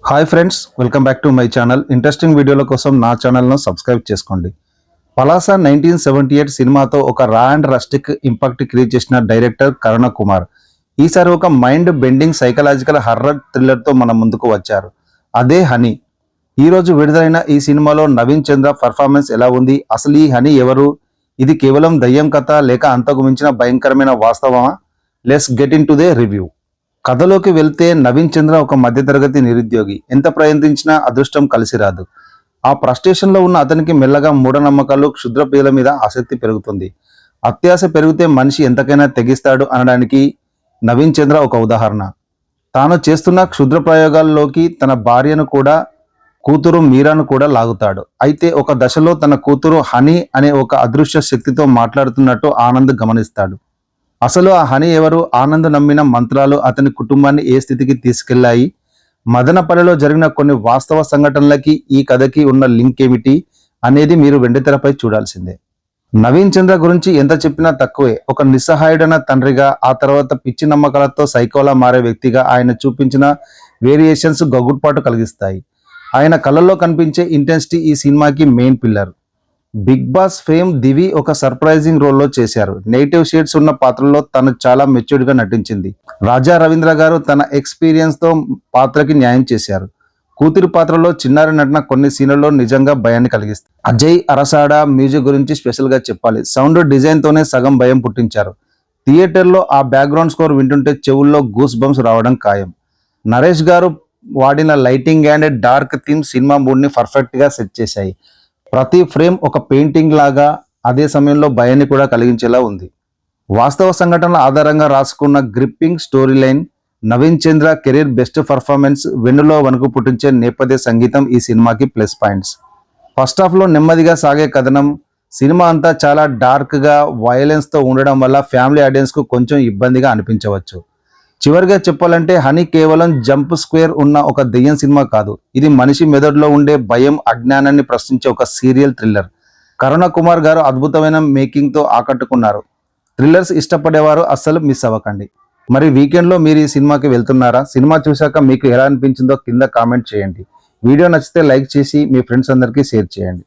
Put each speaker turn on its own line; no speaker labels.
Hi friends, welcome back to my channel. Interesting వీడియోల కోసం నా ఛానల్ను సబ్స్క్రైబ్ చేసుకోండి. పలాస 1978 సినిమాతో ఒక రా అండ్ రస్టిక్ ఇంపాక్ట్ క్రియేట్ చేసిన డైరెక్టర్ కరుణ కుమార్ ఈసారి ఒక మైండ్ బెండింగ్ సైకలాజికల్ హర్రర్ థ్రిల్లర్తో మన ముందుకు వచ్చారు. అదే హనీ. ఈరోజు విడుదలైన ఈ సినిమాలో నవీన్ చంద్ర పర్ఫార్మెన్స్ ఎలా ఉంది? అసలు ఈ హనీ ఎవరు? ఇది కేవలం దయ్యం కథ లేక అంతకు మించిన భయంకరమైన వాస్తవమా? Let's get in to they review. కథలోకి వెళ్తే నవీన్ చంద్ర ఒక మధ్యతరగతి నిరుద్యోగి. ఎంత ప్రయత్నించినా అదృష్టం కలిసి రాదు. ఆ ఫ్రస్ట్రేషన్లో ఉన్న అతనికి మెల్లగా మూఢనమ్మకాలు, క్షుద్ర ప్రియుల మీద ఆసక్తి పెరుగుతుంది. అత్యాశ పెరిగితే మనిషి ఎంతకైనా తెగిస్తాడు అనడానికి నవీన్ చంద్ర ఒక ఉదాహరణ. తాను చేస్తున్న క్షుద్ర ప్రయోగాల్లోకి తన భార్యను కూడా, కూతురు మీరాను కూడా లాగుతాడు. అయితే ఒక దశలో తన కూతురు హనీ అనే ఒక అదృశ్య శక్తితో మాట్లాడుతున్నట్టు ఆనంద్ గమనిస్తాడు. అసలు ఆ హనీ ఎవరు? ఆనంద్ నమ్మిన మంత్రాలు అతని కుటుంబాన్ని ఏ స్థితికి తీసుకెళ్లాయి? మదనపల్లిలో జరిగిన కొన్ని వాస్తవ సంఘటనలకి ఈ కథకి ఉన్న లింక్ ఏమిటి అనేది మీరు వెండితెరపై చూడాల్సిందే. నవీన్ చంద్ర గురించి ఎంత చెప్పినా తక్కువే. ఒక నిస్సహాయుడైన తండ్రిగా, ఆ తర్వాత పిచ్చి నమ్మకాలతో సైకోలా మారే వ్యక్తిగా ఆయన చూపించిన వేరియేషన్స్ గగుడ్పాటు కలిగిస్తాయి. ఆయన కళ్ళల్లో కనిపించే ఇంటెన్సిటీ ఈ సినిమాకి main pillar. Bigg Boss fame Divi ఒక సర్ప్రైజింగ్ రోల్లో చేశారు. నెగిటివ్ షేడ్స్ ఉన్న పాత్రలో తను చాలా మెచ్యూర్డ్ గా నటించింది. రాజా రవీంద్ర గారు తన ఎక్స్పీరియన్స్ తో పాత్రకి న్యాయం చేశారు. కూతురి పాత్రలో చిన్నారి నటన కొన్ని సీన్లలో నిజంగా భయాన్ని కలిగిస్తుంది. అజయ్ అరసాడ మ్యూజిక్ గురించి స్పెషల్ గా చెప్పాలి. సౌండ్ డిజైన్ తోనే సగం భయం పుట్టించారు. థియేటర్లో ఆ బ్యాక్గ్రౌండ్ స్కోర్ వింటుంటే చెవుల్లో గూస్ బంప్స్ రావడం ఖాయం. నరేష్ గారు వాడిన lighting and dark theme cinema mood ని పర్ఫెక్ట్ గా సెట్ చేశాయి. ప్రతి ఫ్రేమ్ ఒక పెయింటింగ్ లాగా, అదే సమయంలో భయాన్ని కూడా కలిగించేలా ఉంది. వాస్తవ సంఘటనల ఆధారంగా రాసుకున్న గ్రిప్పింగ్ స్టోరీ లైన్, నవీన్ చంద్ర కెరీర్ బెస్ట్ పర్ఫార్మెన్స్, వెన్నులో వణుకు పుట్టించే నేపథ్య సంగీతం ఈ సినిమాకి ప్లస్ పాయింట్స్. ఫస్ట్ హాఫ్లో నెమ్మదిగా సాగే కథనం, సినిమా అంతా చాలా డార్క్గా, వైలెన్స్తో ఉండడం వల్ల ఫ్యామిలీ ఆడియన్స్కు కొంచెం ఇబ్బందిగా అనిపించవచ్చు. చివరిగా చెప్పాలంటే హనీ కేవలం జంప్ స్క్వేర్ ఉన్న ఒక దెయ్యం సినిమా కాదు. ఇది మనిషి మెదడులో ఉండే భయం, అజ్ఞానాన్ని ప్రశ్నించే ఒక సీరియల్ థ్రిల్లర్. కరుణ కుమార్ గారు అద్భుతమైన మేకింగ్తో ఆకట్టుకున్నారు. థ్రిల్లర్స్ ఇష్టపడేవారు అస్సలు మిస్ అవ్వకండి. మరి వీకెండ్లో మీరు ఈ సినిమాకి వెళ్తున్నారా? సినిమా చూశాక మీకు ఎలా అనిపించిందో కింద కామెంట్ చేయండి. వీడియో నచ్చితే లైక్ చేసి మీ ఫ్రెండ్స్ అందరికీ షేర్ చేయండి.